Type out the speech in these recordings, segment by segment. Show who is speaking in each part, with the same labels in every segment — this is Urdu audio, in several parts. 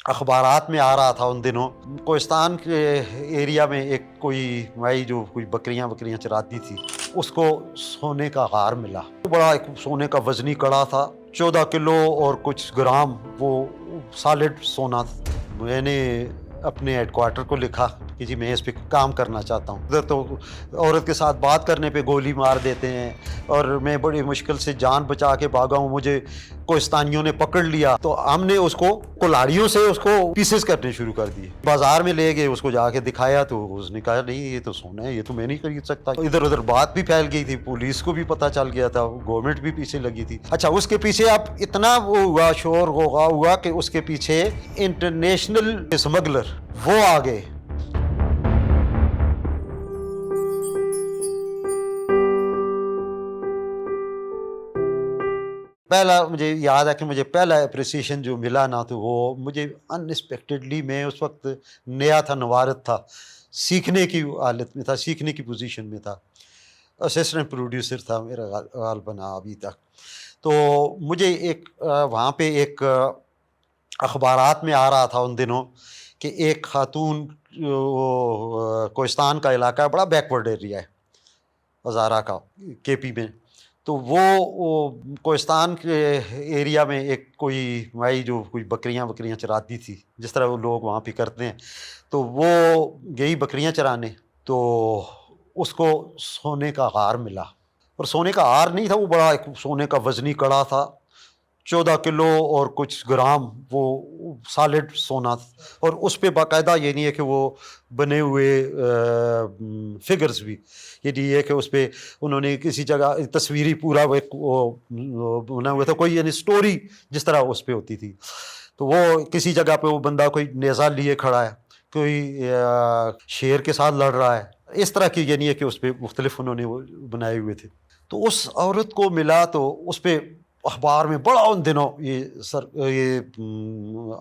Speaker 1: اخبارات میں آ رہا تھا ان دنوں کوہستان کے ایریا میں ایک کوئی مائی جو کوئی بکریاں چراتی تھی، اس کو سونے کا غار ملا۔ بڑا ایک سونے کا وزنی کڑا تھا، 14 کلو اور کچھ گرام، وہ سالڈ سونا تھا۔ میں نے اپنے ہیڈ کوارٹر کو لکھا کہ جی میں اس پہ کام کرنا چاہتا ہوں۔ ادھر تو عورت کے ساتھ بات کرنے پہ گولی مار دیتے ہیں، اور میں بڑی مشکل سے جان بچا کے بھاگا ہوں، مجھے کوہستانیوں نے پکڑ لیا، تو ہم نے اس کو کلاڑیوں سے اس کو پیسز کرنے شروع کر دیے۔ بازار میں لے گئے، اس کو جا کے دکھایا تو اس نے کہا نہیں یہ تو سونا ہے، یہ تو میں نہیں خرید سکتا۔ ادھر ادھر بات بھی پھیل گئی تھی، پولیس کو بھی پتہ چل گیا تھا، گورنمنٹ بھی پیچھے لگی تھی۔ اچھا، اس کے پیچھے اب اتنا وہ ہوا، شور غوغا ہوا کہ اس کے پیچھے انٹرنیشنل اسمگلر وہ آ گئے۔ پہلا مجھے یاد ہے کہ مجھے پہلا اپریسیشن جو ملا نا، تو وہ مجھے ان ایکسپیکٹڈلی، میں اس وقت نیا تھا، نوارت تھا، سیکھنے کی حالت میں تھا، سیکھنے کی پوزیشن میں تھا، اسسٹنٹ پروڈیوسر تھا میرا غالباً ابھی تک۔ تو مجھے ایک وہاں پہ ایک اخبارات میں آ رہا تھا ان دنوں کہ ایک خاتون، کوہستان کا علاقہ ہے، بڑا بیکورڈ ایریا ہے ہزارہ کا، کے پی میں، تو وہ کوہستان کے ایریا میں ایک کوئی مائی جو کوئی بکریاں چراتی تھی، جس طرح وہ لوگ وہاں پہ کرتے ہیں، تو وہ گئی بکریاں چرانے، تو اس کو سونے کا غار ملا، اور سونے کا غار نہیں تھا، وہ بڑا ایک سونے کا وزنی کڑا تھا، 14 کلو اور کچھ گرام، وہ سالڈ سونا تھا، اور اس پہ باقاعدہ یہ نہیں ہے کہ وہ بنے ہوئے فگرز بھی، یہ نہیں ہے کہ اس پہ انہوں نے کسی جگہ تصویری پورا بنا ہوا تھا، کوئی یعنی سٹوری جس طرح اس پہ ہوتی تھی، تو وہ کسی جگہ پہ وہ بندہ کوئی نیزہ لیے کھڑا ہے، کوئی شیر کے ساتھ لڑ رہا ہے، اس طرح کی، یہ نہیں ہے کہ اس پہ مختلف انہوں نے وہ بنائے ہوئے تھے۔ تو اس عورت کو ملا، تو اس پہ اخبار میں بڑا ان دنوں یہ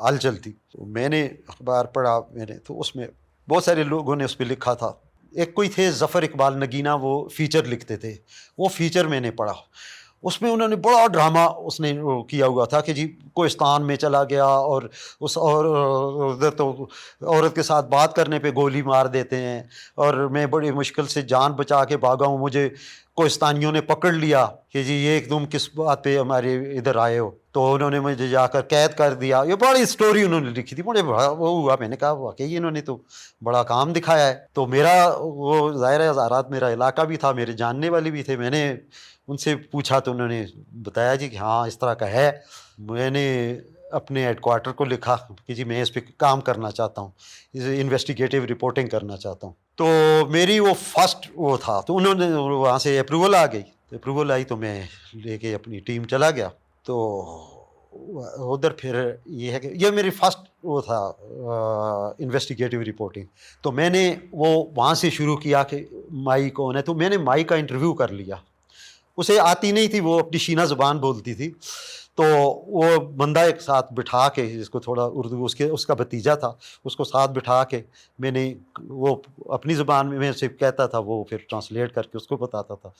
Speaker 1: ہلچل تھی، تو میں نے اخبار پڑھا، میں نے تو اس میں بہت سارے لوگوں نے اس پہ لکھا تھا، ایک کوئی تھے ظفر اقبال نگینہ، وہ فیچر لکھتے تھے، وہ فیچر میں نے پڑھا، اس میں انہوں نے بڑا ڈرامہ اس نے کیا ہوا تھا کہ جی کوہستان میں چلا گیا، اور اس اور ادھر تو عورت کے ساتھ بات کرنے پہ گولی مار دیتے ہیں، اور میں بڑی مشکل سے جان بچا کے بھاگا ہوں، مجھے کوہستانیوں نے پکڑ لیا کہ جی یہ تم کس بات پہ ہمارے ادھر آئے ہو، تو انہوں نے مجھے جا کر قید کر دیا۔ یہ بڑی سٹوری انہوں نے لکھی تھی، بڑے بڑا وہ ہوا، میں نے کہا واقعی انہوں نے تو بڑا کام دکھایا ہے۔ تو میرا وہ ظاہر ہزارات میرا علاقہ بھی تھا، میرے جاننے والے بھی تھے، میں نے ان سے پوچھا تو انہوں نے بتایا جی کہ ہاں اس طرح کا ہے۔ میں نے اپنے ہیڈ کوارٹر کو لکھا کہ جی میں اس پہ کام کرنا چاہتا ہوں، انویسٹیگیٹو رپورٹنگ کرنا چاہتا ہوں، تو میری وہ فرسٹ وہ تھا، تو انہوں نے وہاں سے اپروول آ گئی، اپروول آئی تو میں لے کے اپنی ٹیم چلا گیا۔ تو ادھر پھر یہ ہے کہ یہ میری فرسٹ وہ تھا انویسٹیگیٹو رپورٹنگ، تو میں نے وہ وہاں سے شروع کیا کہ مائی کون ہے، تو میں نے مائی کا انٹرویو کر لیا، اسے آتی نہیں تھی، وہ اپنی شینہ زبان بولتی تھی، تو وہ بندہ ایک ساتھ بٹھا کے، جس کو تھوڑا اردو اس کا بھتیجا تھا، اس کو ساتھ بٹھا کے میں نے وہ اپنی زبان میں سے کہتا تھا، وہ پھر ٹرانسلیٹ کر کے اس کو بتاتا تھا،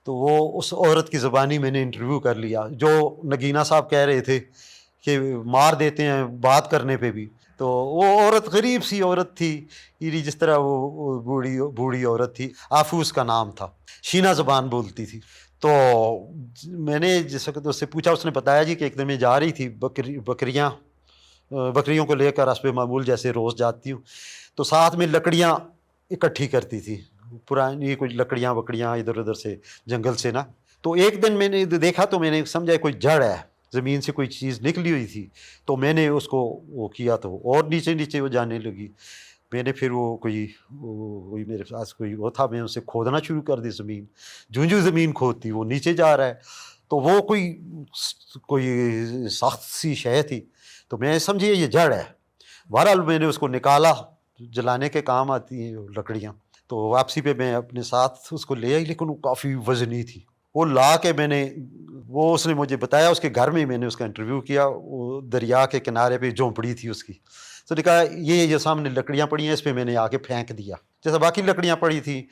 Speaker 1: تو وہ اس عورت کی زبانی میں نے انٹرویو کر لیا، جو نگینہ صاحب کہہ رہے تھے کہ مار دیتے ہیں بات کرنے پہ بھی، تو وہ عورت غریب سی عورت تھی، جس طرح وہ بوڑھی عورت تھی، آفوس کا نام تھا، شینہ زبان بولتی تھی۔ تو میں نے جس وقت اس سے پوچھا، اس نے بتایا جی کہ ایک دن میں جا رہی تھی، بکریوں کو لے کر حسب معمول جیسے روز جاتی ہوں، تو ساتھ میں لکڑیاں اکٹھی کرتی تھی، پرانی کچھ لکڑیاں وکڑیاں ادھر ادھر سے جنگل سے نا، تو ایک دن میں نے دیکھا تو میں نے سمجھا کوئی جڑ ہے، زمین سے کوئی چیز نکلی ہوئی تھی، تو میں نے اس کو وہ کیا تو اور نیچے نیچے وہ جانے لگی، میں نے پھر وہ کوئی میرے پاس کوئی وہ تھا، میں اسے کھودنا شروع کر دی، زمین جو زمین کھودتی وہ نیچے جا رہا ہے، تو وہ کوئی سخت سی شے تھی، تو میں سمجھیے یہ جڑ ہے، بہرحال میں نے اس کو نکالا، جلانے کے کام آتی ہیں لکڑیاں، تو واپسی پہ میں اپنے ساتھ اس کو لے آئی، لیکن وہ کافی وزنی تھی، وہ لا کے میں نے اس نے مجھے بتایا، اس کے گھر میں نے اس کا انٹرویو کیا، وہ دریا کے کنارے پہ جھونپڑی تھی اس کی، تو نے کہا یہ جو سامنے لکڑیاں پڑی ہیں اس پہ میں نے آ کے پھینک دیا، جیسے باقی لکڑیاں پڑی تھی،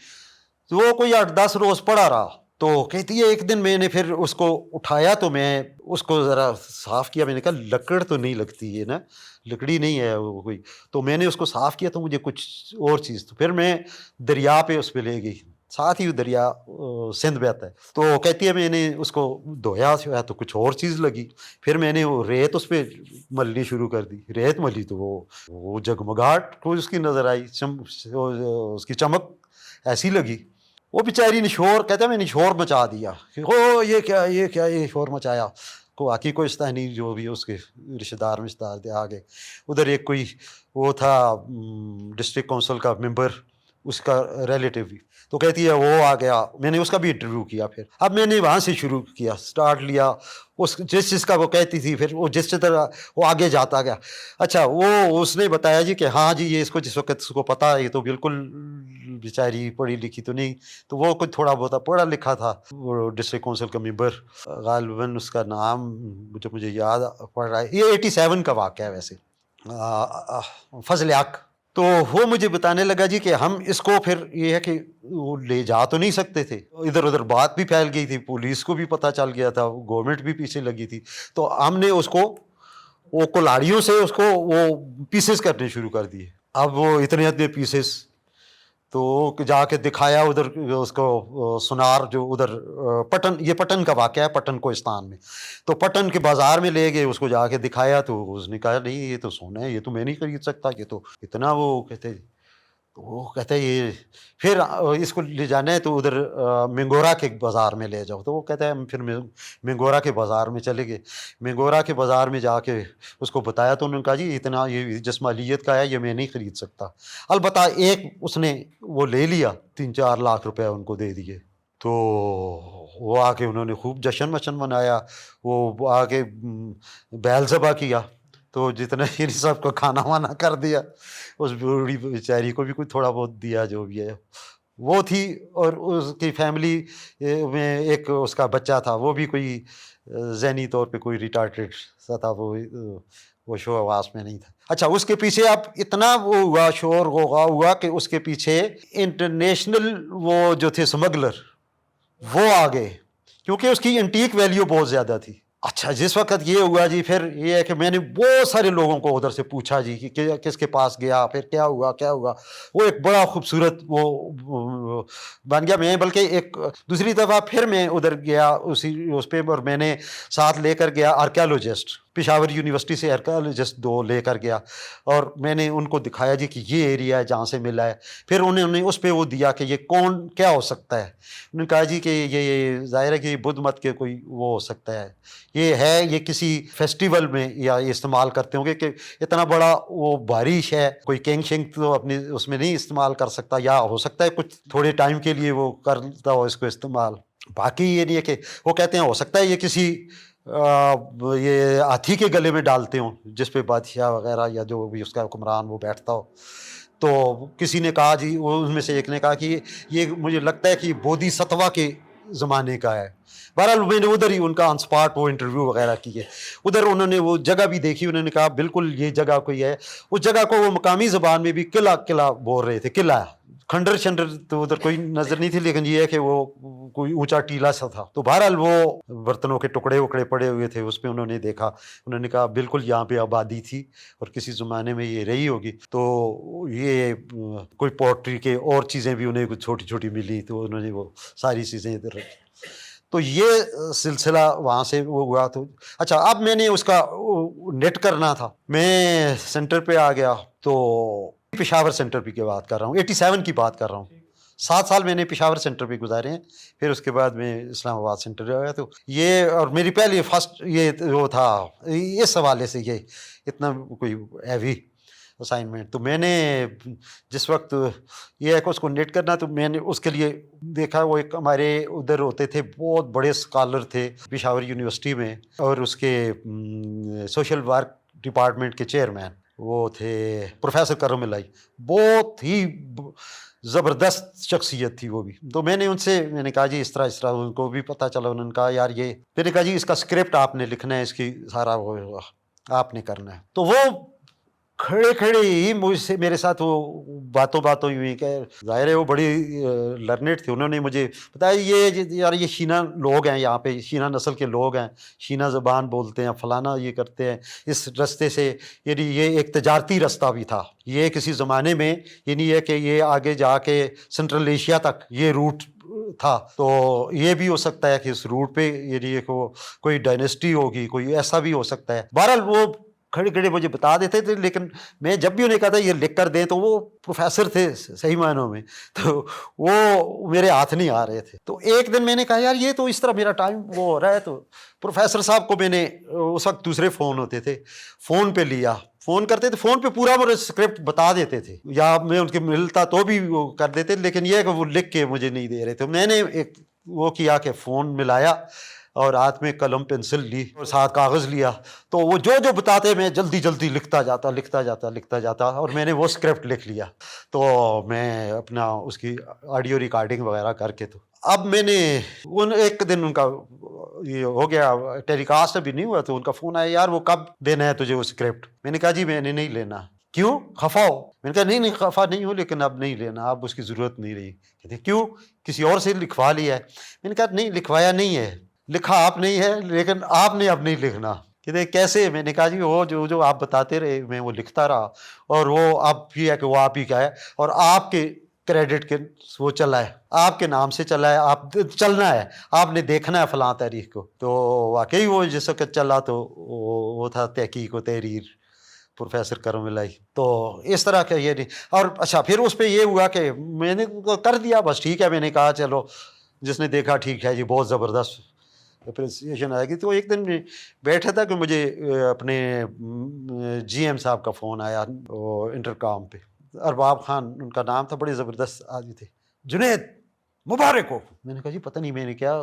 Speaker 1: تو وہ کوئی 8-10 روز پڑا رہا، تو کہتی ہے ایک دن میں نے پھر اس کو اٹھایا تو میں اس کو ذرا صاف کیا, میں نے کہا لکڑ تو نہیں لگتی ہے نا, لکڑی نہیں ہے وہ کوئی, تو میں نے اس کو صاف کیا تو مجھے کچھ اور چیز, تو پھر میں دریا پہ اس پہ لے گئی, ساتھ ہی دریا سندھ بہتا ہے, تو کہتی ہے میں نے اس کو دھویا تو کچھ اور چیز لگی, پھر میں نے وہ ریت اس پہ ملنی شروع کر دی, ریت ملی تو وہ جگمگاہٹ کوئی اس کی نظر آئی, اس کی چمک ایسی لگی. وہ بیچاری نے شور, کہتا ہے میں نے شور مچا دیا کہ او یہ کیا یہ شور مچایا, کو آکی کوہستانی جو بھی اس کے رشتہ دار تھے آگے, ادھر ایک کوئی وہ تھا ڈسٹرکٹ کونسل کا ممبر, اس کا ریلیٹیو بھی, تو کہتی ہے وہ آ گیا, میں نے اس کا بھی انٹرویو کیا. پھر اب میں نے وہاں سے شروع کیا, سٹارٹ لیا اس جس کا وہ کہتی تھی, پھر وہ جس طرح وہ آگے جاتا گیا. اچھا وہ اس نے بتایا جی کہ ہاں جی یہ اس کو جس وقت اس کو پتہ ہے, یہ تو بالکل بیچاری پڑھی لکھی تو نہیں, تو وہ کوئی تھوڑا بہت پڑھا لکھا تھا, وہ ڈسٹرکٹ کونسل کا ممبر, غالباً اس کا نام جو مجھے یاد پڑ رہا ہے, یہ 87 کا واقعہ ہے ویسے, فضل حق. تو وہ مجھے بتانے لگا جی کہ ہم اس کو پھر یہ ہے کہ وہ لے جا تو نہیں سکتے تھے, ادھر ادھر بات بھی پھیل گئی تھی, پولیس کو بھی پتہ چل گیا تھا, گورنمنٹ بھی پیچھے لگی تھی, تو ہم نے اس کو وہ کلاڑیوں سے اس کو وہ پیسز کرنے شروع کر دیے. اب وہ اتنے پیسز, تو جا کے دکھایا ادھر اس کو سنار جو ادھر پٹن, یہ پٹن کا واقعہ ہے, پٹن کوہستان میں, تو پٹن کے بازار میں لے گئے, اس کو جا کے دکھایا تو اس نے کہا نہیں یہ تو سونا ہے, یہ تو میں نہیں خرید سکتا, یہ تو اتنا, وہ کہتے, تو وہ کہتے ہیں یہ پھر اس کو لے جانا ہے تو ادھر منگورا کے بازار میں لے جاؤ, تو وہ کہتا ہے ہم پھر منگورا کے بازار میں چلے گئے. منگورا کے بازار میں جا کے اس کو بتایا تو انہوں نے کہا جی اتنا یہ جس مالیت کا ہے یہ میں نہیں خرید سکتا. البتہ ایک اس نے وہ لے لیا, 3-4 لاکھ روپے ان کو دے دیے, تو وہ آ کے انہوں نے خوب جشن مشن منایا, وہ آ کے بیل ذبح کیا, تو جتنا ہی سب کو کھانا وانا کر دیا, اس بوڑھی بیچاری کو بھی کوئی تھوڑا بہت دیا جو بھی ہے وہ تھی. اور اس کی فیملی میں ایک اس کا بچہ تھا, وہ بھی کوئی ذہنی طور پہ کوئی ریٹارڈیڈ سا تھا, وہ شو آواز میں نہیں تھا. اچھا اس کے پیچھے اب اتنا وہ ہوا, شور غوغا ہوا کہ اس کے پیچھے انٹرنیشنل وہ جو تھے سمگلر وہ آ گئے, کیونکہ اس کی انٹیک ویلیو بہت زیادہ تھی. اچھا جس وقت یہ ہوا جی, پھر یہ ہے کہ میں نے بہت سارے لوگوں کو ادھر سے پوچھا جی کہ کس کے پاس گیا, پھر کیا ہوا. وہ ایک بڑا خوبصورت وہ بن گیا. میں بلکہ ایک دوسری دفعہ پھر میں ادھر گیا اس پہ, اور میں نے ساتھ لے کر گیا آرکیالوجسٹ, پشاور یونیورسٹی سے آرکیالوجسٹ 2 لے کر گیا, اور میں نے ان کو دکھایا جی کہ یہ ایریا ہے جہاں سے ملا ہے. پھر انہوں نے اس پہ وہ دیا کہ یہ کون کیا ہو سکتا ہے. انہوں نے کہا جی کہ یہ ظاہر ہے کہ یہ بدھ مت کے کوئی وہ ہو سکتا ہے, یہ کسی فیسٹیول میں یا یہ استعمال کرتے ہوں گے, کہ اتنا بڑا وہ بارش ہے, کوئی کینگ شنگ تو اپنے اس میں نہیں استعمال کر سکتا, یا ہو سکتا ہے کچھ تھوڑے ٹائم کے لیے وہ کرتا ہو اس کو استعمال. باقی یہ نہیں ہے کہ وہ کہتے ہیں ہو سکتا ہے یہ کسی یہ ہاتھی کے گلے میں ڈالتے ہوں, جس پہ بادشاہ وغیرہ یا جو بھی اس کا حکمران وہ بیٹھتا ہو. تو کسی نے کہا جی, وہ ان میں سے ایک نے کہا کہ یہ مجھے لگتا ہے کہ بودھی ستوا کے زمانے کا ہے. بہرحال میں نے ادھر ہی ان کا آن اسپاٹ وہ انٹرویو وغیرہ کیے, ادھر انہوں نے وہ جگہ بھی دیکھی, انہوں نے کہا بالکل یہ جگہ کوئی ہے. اس جگہ کو وہ مقامی زبان میں بھی قلعہ بول رہے تھے, قلعہ. کھنڈر شنڈر تو ادھر کوئی نظر نہیں تھی, لیکن یہ ہے کہ وہ کوئی اونچا ٹیلا سا تھا. تو بہرحال وہ برتنوں کے ٹکڑے وکڑے پڑے ہوئے تھے, اس پہ انہوں نے دیکھا, انہوں نے کہا بالکل یہاں پہ آبادی تھی اور کسی زمانے میں یہ رہی ہوگی. تو یہ کوئی پوٹری کے اور چیزیں بھی انہیں کچھ چھوٹی چھوٹی ملی, تو انہوں نے وہ ساری چیزیں ادھر رکھی. تو یہ سلسلہ وہاں سے وہ ہوا. تو اچھا اب میں نے اس کا نیٹ کرنا تھا, میں سینٹر پہ آ گیا. تو پشاور سینٹر پہ کی بات کر رہا ہوں, 87 کی بات کر رہا ہوں. 7 سال میں نے پشاور سینٹر پہ گزارے ہیں, پھر اس کے بعد میں اسلام آباد سینٹر آیا. تو یہ اور میری پہلی فرسٹ یہ وہ تھا, اس حوالے سے یہ اتنا کوئی ہیوی اسائنمنٹ. تو میں نے جس وقت یہ ہے کہ اس کو نیٹ کرنا, تو میں نے اس کے لیے دیکھا, وہ ایک ہمارے ادھر ہوتے تھے بہت بڑے اسکالر تھے پشاور یونیورسٹی میں, اور اس کے سوشل ورک ڈپارٹمنٹ کے چیئرمین وہ تھے پروفیسر کرم الہی, بہت ہی زبردست شخصیت تھی وہ بھی. تو میں نے ان سے میں نے کہا جی اس طرح ان کو بھی پتہ چلا, انہوں نے کہا یار یہ, میں نے کہا جی اس کا اسکرپٹ آپ نے لکھنا ہے, اس کی سارا وہ آپ نے کرنا ہے. تو وہ کھڑے کھڑے ہی مجھ سے میرے ساتھ وہ باتوں باتوں ہوئی کہ ظاہر ہے وہ بڑی لرنیڈ تھے. انہوں نے مجھے بتایا یہ یار یہ شینا لوگ ہیں, یہاں پہ شینا نسل کے لوگ ہیں, شینا زبان بولتے ہیں, فلانا یہ کرتے ہیں, اس رستے سے یعنی یہ ایک تجارتی رستہ بھی تھا. یہ کسی زمانے میں یعنی یہ کہ یہ آگے جا کے سنٹرل ایشیا تک یہ روٹ تھا, تو یہ بھی ہو سکتا ہے کہ اس روٹ پہ یعنی کوئی ڈائنیسٹی ہوگی, کوئی ایسا بھی ہو سکتا ہے. بہرحال وہ کھڑے کھڑے مجھے بتا دیتے تھے, لیکن میں جب بھی انہیں کہا تھا یہ لکھ کر دیں تو وہ پروفیسر تھے صحیح معنوں میں, تو وہ میرے ہاتھ نہیں آ رہے تھے. تو ایک دن میں نے کہا یار یہ تو اس طرح میرا ٹائم وہ ہو رہا ہے, تو پروفیسر صاحب کو میں نے اس وقت دوسرے فون ہوتے تھے, فون پہ لیا, فون کرتے تھے, فون پہ پورا وہ اسکرپٹ بتا دیتے تھے, یا میں ان کے ملتا تو بھی وہ کر دیتے, لیکن یہ کہ وہ لکھ کے مجھے نہیں دے رہے تھے. میں نے ایک وہ کیا کہ فون ملایا اور ہاتھ میں قلم پنسل لی اور ساتھ کاغذ لیا, تو وہ جو بتاتے میں جلدی جلدی لکھتا جاتا, اور میں نے وہ اسکرپٹ لکھ لیا. تو میں اپنا اس کی آڈیو ریکارڈنگ وغیرہ کر کے, تو اب میں نے ایک دن ان کا یہ ہو گیا, ٹیلی کاسٹ ابھی نہیں ہوا, تو ان کا فون آیا, یار وہ کب دینا ہے تجھے وہ اسکرپٹ؟ میں نے کہا جی میں نے نہیں لینا. کیوں, خفا ہو؟ میں نے کہا نہیں خفا نہیں ہو, لیکن اب نہیں لینا, اب اس کی ضرورت نہیں رہی. کہتے کیوں, کسی اور سے لکھوا لیا ہے؟ میں نے کہا نہیں لکھوایا نہیں ہے, لکھا آپ نہیں ہے, لیکن آپ نے اب نہیں لکھنا. کہتے کیسے؟ میں نے کہا جی وہ جو آپ بتاتے رہے میں وہ لکھتا رہا, اور وہ اب یہ ہے کہ وہ آپ ہی کا ہے, اور آپ کے کریڈٹ کے وہ چلا ہے, آپ کے نام سے چلا ہے, آپ چلنا ہے, آپ نے دیکھنا ہے فلاں تاریخ کو. تو واقعی وہ جس وقت چلا تو وہ تھا تحقیق و تحریر پروفیسر کرم الہی. تو اس طرح کا یہ نہیں. اور اچھا پھر اس پہ یہ ہوا کہ میں نے کر دیا, بس ٹھیک ہے, میں نے کہا چلو جس نے دیکھا ٹھیک ہے جی, بہت زبردست اپریسیشن آئے گی. تو ایک دن بیٹھا تھا کہ مجھے اپنے جی ایم صاحب کا فون آیا انٹر کام پہ, ارباب خان ان کا نام تھا, بڑے زبردست آدمی تھے. جنید مبارک ہو. میں نے کہا جی پتہ نہیں میں نے کیا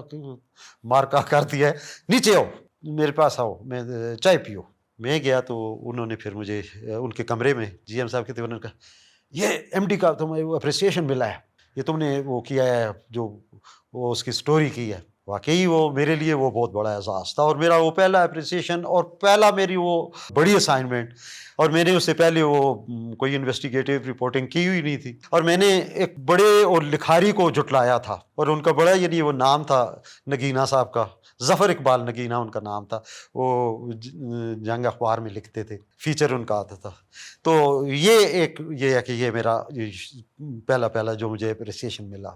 Speaker 1: مارکا کر دیا ہے, نیچے آؤ میرے پاس آؤ, میں چائے پیو. میں گیا تو انہوں نے پھر مجھے ان کے کمرے میں جی ایم صاحب کے تھے, انہوں نے کہا یہ ایم ڈی کا تمہیں اپریسیشن ملا ہے, یہ تم نے وہ کیا ہے جو وہ اس کی سٹوری کی ہے. واقعی وہ میرے لیے وہ بہت بڑا اعزاز تھا, اور میرا وہ پہلا اپریسیشن اور پہلا میری وہ بڑی اسائنمنٹ, اور میں نے اس سے پہلے وہ کوئی انویسٹیگیٹو رپورٹنگ کی ہوئی نہیں تھی, اور میں نے ایک بڑے اور لکھاری کو جھٹلایا تھا, اور ان کا بڑا یعنی وہ نام تھا نگینہ صاحب کا, ظفر اقبال نگینہ ان کا نام تھا, وہ جنگ اخبار میں لکھتے تھے, فیچر ان کا آتا تھا. تو یہ ایک یہ ہے کہ یہ میرا پہلا جو مجھے اپریسیشن ملا.